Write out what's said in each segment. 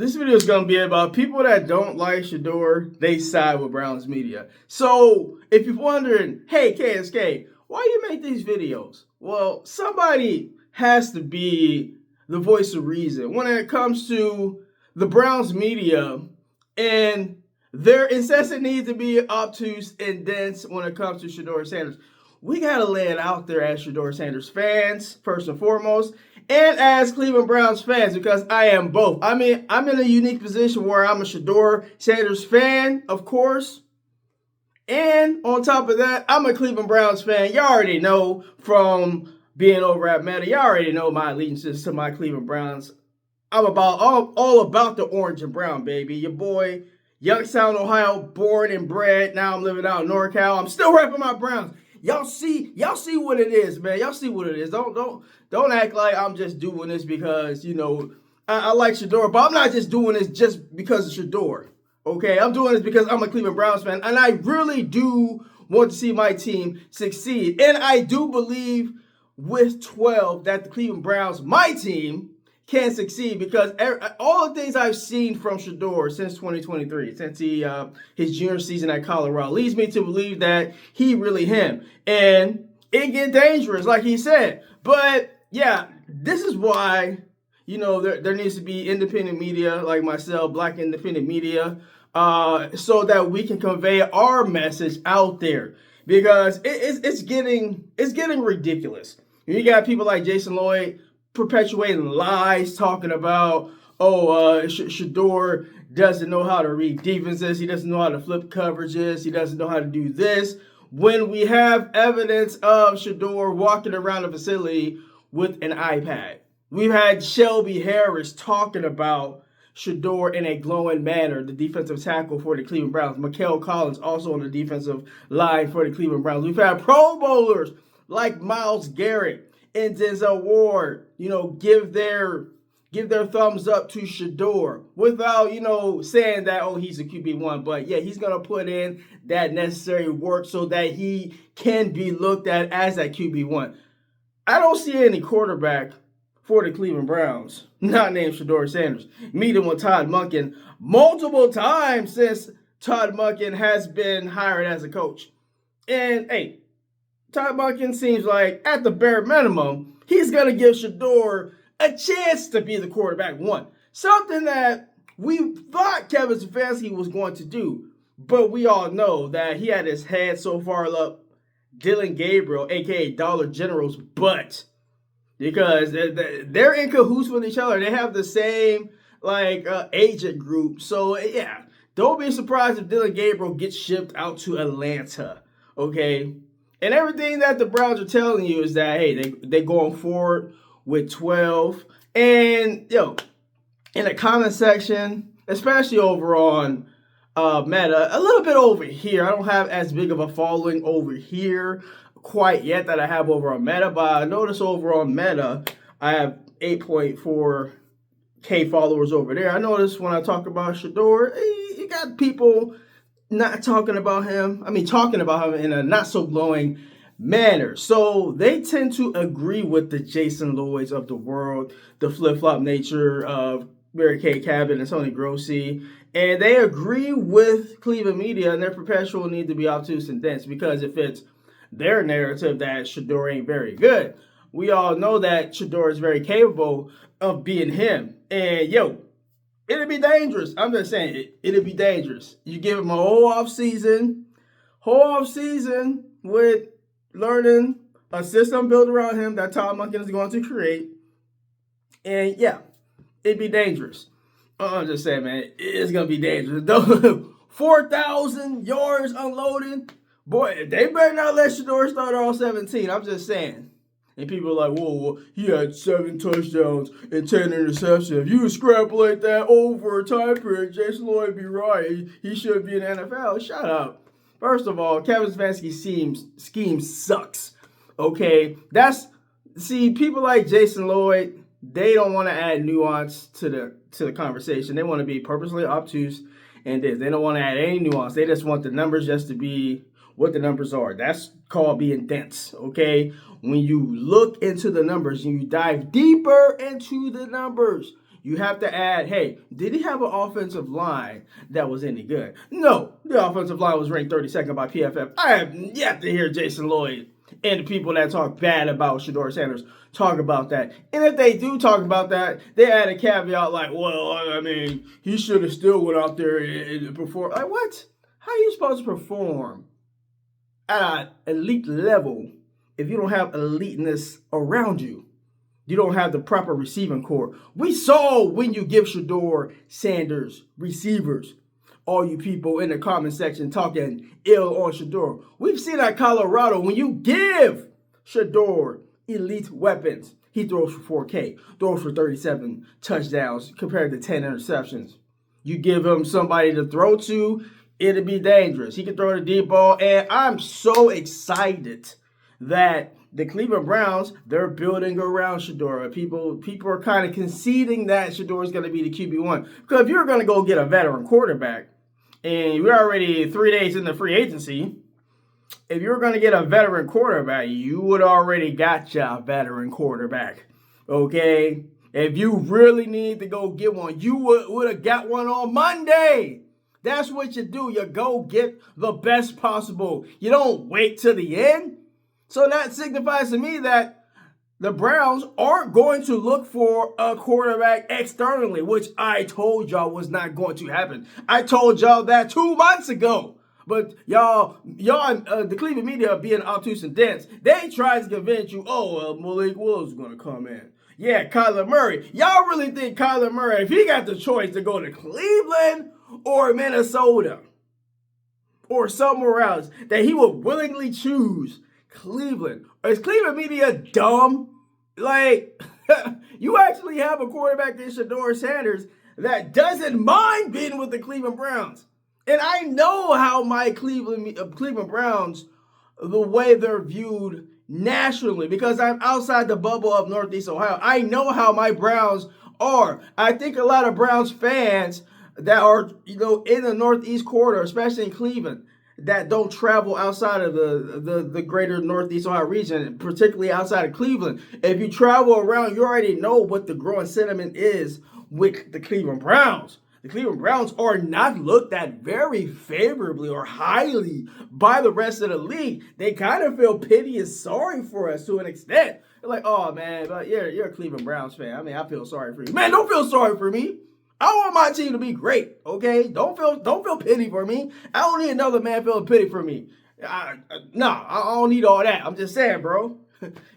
This video is going to be about people that don't like Shedeur, they side with Browns media. So if you're wondering, hey, KSK, why you make these videos? Well, somebody has to be the voice of reason when it comes to the Browns media and their incessant need to be obtuse and dense when it comes to Shedeur Sanders. We got to lay it out there as Shedeur Sanders fans, first and foremost, and as Cleveland Browns fans, because I am both. I mean, I'm in a unique position where I'm a Shedeur Sanders fan, of course, and on top of that, I'm a Cleveland Browns fan. Y'all already know from being over at Meta, y'all already know my allegiances to my Cleveland Browns. I'm about all about the orange and brown, baby. Your boy, Youngstown, Ohio, born and bred. Now I'm living out in NorCal. I'm still repping my Browns. Y'all see what it is, man. Y'all see what it is. Don't act like I'm just doing this because, I like Shedeur, but I'm not just doing this just because of Shedeur. Okay? I'm doing this because I'm a Cleveland Browns fan, and I really do want to see my team succeed. And I do believe with 12 that the Cleveland Browns, my team, can succeed because all the things I've seen from Shedeur since 2023, since his junior season at Colorado, leads me to believe that he really him. And it get dangerous, like he said. But yeah, this is why, there needs to be independent media like myself, black independent media, so that we can convey our message out there. Because it's getting ridiculous. You got people like Jason Lloyd perpetuating lies, talking about, Shedeur doesn't know how to read defenses, he doesn't know how to flip coverages, he doesn't know how to do this, when we have evidence of Shedeur walking around the facility with an iPad. We've had Shelby Harris talking about Shedeur in a glowing manner, the defensive tackle for the Cleveland Browns. Mikael Collins also on the defensive line for the Cleveland Browns. We've had Pro Bowlers like Myles Garrett and Denzel Ward, give their thumbs up to Shedeur without, saying that, he's a QB1. But yeah, he's going to put in that necessary work so that he can be looked at as that QB1. I don't see any quarterback for the Cleveland Browns not named Shedeur Sanders. Meeting with Todd Monken multiple times since Todd Monken has been hired as a coach. And hey, Todd Monken seems like, at the bare minimum, he's going to give Shedeur a chance to be the quarterback one. Something that we thought Kevin Stefanski was going to do. But we all know that he had his head so far up Dylan Gabriel, a.k.a. Dollar General's butt. Because they're in cahoots with each other. They have the same, agent group. So, yeah, don't be surprised if Dylan Gabriel gets shipped out to Atlanta. Okay? And everything that the Browns are telling you is that, hey, they're going forward with 12. And, in the comment section, especially over on Meta, a little bit over here. I don't have as big of a following over here quite yet that I have over on Meta. But I notice over on Meta, I have 8.4K followers over there. I notice when I talk about Shedeur, you got people not talking about him. I mean, talking about him in a not so glowing manner. So they tend to agree with the Jason Lloyds of the world, the flip-flop nature of Mary Kay Cabot and Tony Grossi. And they agree with Cleveland media and their perpetual need to be obtuse and dense because it fits their narrative that Shedeur ain't very good. We all know that Shedeur is very capable of being him. And it'd be dangerous. I'm just saying, it'd be dangerous. You give him a whole off season with learning a system built around him that Todd Monken is going to create. And yeah, it'd be dangerous. I'm just saying, man, it's going to be dangerous. 4,000 yards unloading. Boy, they better not let Shedeur start all 17. I'm just saying. And people are like, whoa, he had 7 touchdowns and 10 interceptions. If you extrapolate that over a time period, Jason Lloyd would be right. He should be in the NFL. Shut up. First of all, Kevin Stefanski's scheme sucks. Okay? People like Jason Lloyd, they don't want to add nuance to the conversation. They want to be purposely obtuse and this. They don't want to add any nuance. They just want the numbers just to be what the numbers are. That's called being dense, okay? When you look into the numbers and you dive deeper into the numbers, you have to add, hey, did he have an offensive line that was any good? No, the offensive line was ranked 32nd by PFF. I have yet to hear Jason Lloyd and the people that talk bad about Shedeur Sanders talk about that. And if they do talk about that, they add a caveat like, well, I mean, he should have still went out there and performed. Like, what? How are you supposed to perform at an elite level if you don't have eliteness around you? You don't have the proper receiving core. We saw when you give Shedeur Sanders receivers, all you people in the comment section talking ill on Shedeur. We've seen at Colorado, when you give Shedeur elite weapons, he throws for 4K, throws for 37 touchdowns compared to 10 interceptions. You give him somebody to throw to, it'll be dangerous. He can throw the deep ball, and I'm so excited that the Cleveland Browns, they're building around Shedeur. People are kind of conceding that Shedeur is going to be the QB1. Because if you're going to go get a veteran quarterback, and we're already 3 days in the free agency, if you're going to get a veteran quarterback, you would already got your veteran quarterback. Okay? If you really need to go get one, you would have got one on Monday. That's what you do. You go get the best possible. You don't wait till the end. So that signifies to me that the Browns aren't going to look for a quarterback externally, which I told y'all was not going to happen. I told y'all that 2 months ago. But y'all, the Cleveland media being obtuse and dense, they tried to convince you, Malik Willis is going to come in. Yeah, Kyler Murray. Y'all really think Kyler Murray, if he got the choice to go to Cleveland or Minnesota or somewhere else, that he would willingly choose Cleveland? Or is Cleveland media dumb? Like, you actually have a quarterback in Shedeur Sanders that doesn't mind being with the Cleveland Browns. And I know how my Cleveland Browns, the way they're viewed nationally, because I'm outside the bubble of Northeast Ohio. I know how my Browns are. I think a lot of Browns fans that are, in the Northeast corridor, especially in Cleveland, that don't travel outside of the greater Northeast Ohio region, particularly outside of Cleveland. If you travel around, you already know what the growing sentiment is with the Cleveland Browns. The Cleveland Browns are not looked at very favorably or highly by the rest of the league. They kind of feel pity and sorry for us to an extent. They're like, oh, man, but you're a Cleveland Browns fan. I mean, I feel sorry for you. Man, don't feel sorry for me. I want my team to be great, okay? Don't feel pity for me. I don't need another man feeling pity for me. I don't need all that. I'm just saying, bro.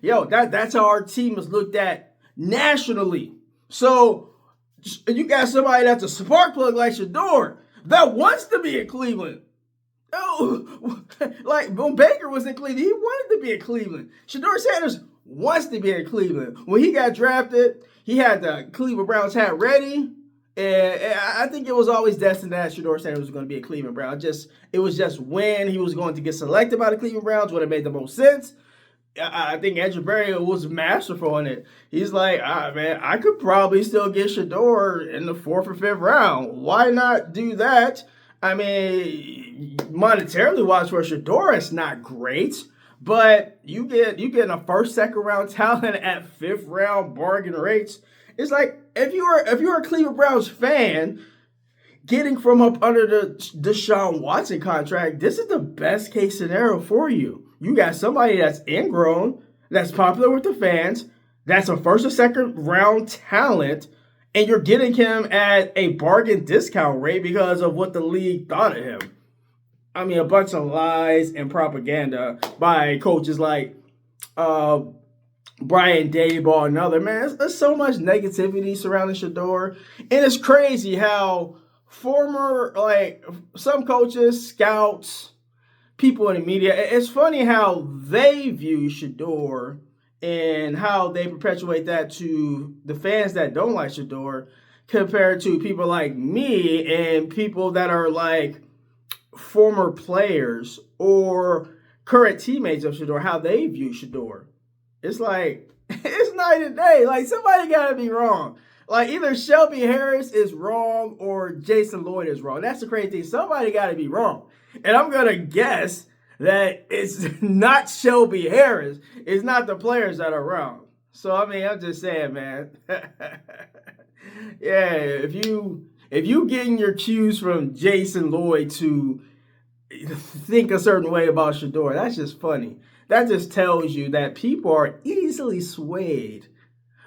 Yo, that's how our team is looked at nationally. So you got somebody that's a spark plug like Shedeur that wants to be in Cleveland. Oh, like when Baker was in Cleveland, he wanted to be in Cleveland. Shedeur Sanders wants to be in Cleveland. When he got drafted, he had the Cleveland Browns hat ready. And I think it was always destined that Shedeur Sanders was going to be a Cleveland Brown. It was just when he was going to get selected by the Cleveland Browns when it made the most sense. I think Andrew Berry was masterful in it. He's like, man, I could probably still get Shedeur in the 4th or 5th round. Why not do that? I mean, monetarily wise for Shedeur, it's not great, but you get a 1st, 2nd round talent at 5th round bargain rates. It's like if you're a Cleveland Browns fan, getting from up under the Deshaun Watson contract, this is the best case scenario for you. You got somebody that's ingrown, that's popular with the fans, that's a 1st or 2nd round talent, and you're getting him at a bargain discount rate because of what the league thought of him. I mean, a bunch of lies and propaganda by coaches like Brian Daboll and other, man. There's so much negativity surrounding Shedeur. And it's crazy how some coaches, scouts, people in the media, it's funny how they view Shedeur and how they perpetuate that to the fans that don't like Shedeur compared to people like me and people that are like former players or current teammates of Shedeur, how they view Shedeur. It's like, it's night and day. Like, somebody got to be wrong. Like, either Shelby Harris is wrong or Jason Lloyd is wrong. That's the crazy thing. Somebody got to be wrong. And I'm going to guess that it's not Shelby Harris. It's not the players that are wrong. So, I mean, I'm just saying, man. Yeah, if you getting your cues from Jason Lloyd to think a certain way about Shedeur, that's just funny. That just tells you that people are easily swayed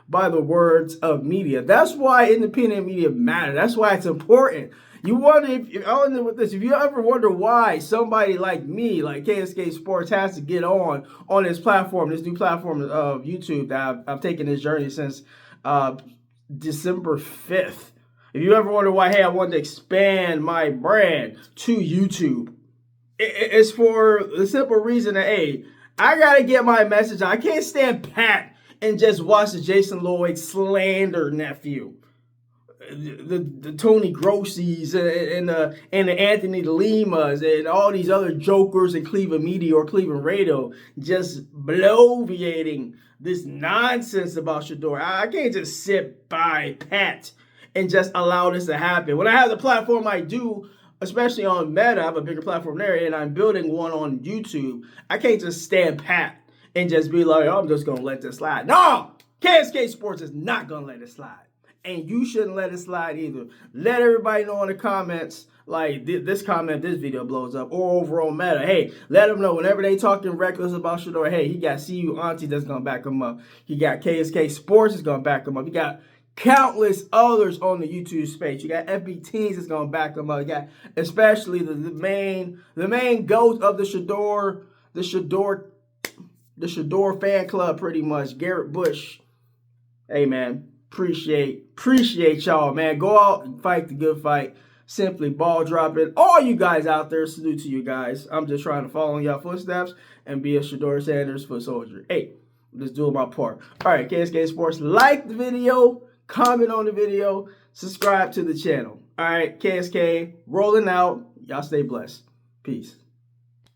by the words of media. That's why independent media matter. That's why it's important. You wonder if I'll end with this. If you ever wonder why somebody like me, like KSK Sports, has to get on this platform, this new platform of YouTube that I've taken this journey since December 5th. If you ever wonder why, hey, I wanted to expand my brand to YouTube, it's for the simple reason that, hey, I gotta get my message. I can't stand pat and just watch the Jason Lloyd slander nephew, the Tony Grossies and the Anthony Limas and all these other jokers in Cleveland media or Cleveland radio just bloviating this nonsense about Shedeur. I can't just sit by pat and just allow this to happen. When I have the platform I do, especially on Meta, I have a bigger platform there, and I'm building one on YouTube. I can't just stand pat and just be like, oh, I'm just going to let this slide. No! KSK Sports is not going to let it slide. And you shouldn't let it slide either. Let everybody know in the comments, like this video blows up, or over on Meta. Hey, let them know whenever they talking reckless about Shedeur, hey, he got CU Auntie that's going to back him up. He got KSK Sports that's going to back him up. He got countless others on the YouTube space. You got FB Teens that's gonna back them up. You got especially the main goat of the Shedeur fan club, pretty much, Garrett Bush. Hey man, appreciate y'all, man. Go out and fight the good fight. Simply ball dropping. All you guys out there, salute to you guys. I'm just trying to follow in y'all footsteps and be a Shedeur Sanders foot soldier. Hey, I'm just doing my part. All right, KSK Sports, like the video, comment on the video, subscribe to the channel. All right, KSK rolling out. Y'all stay blessed. Peace.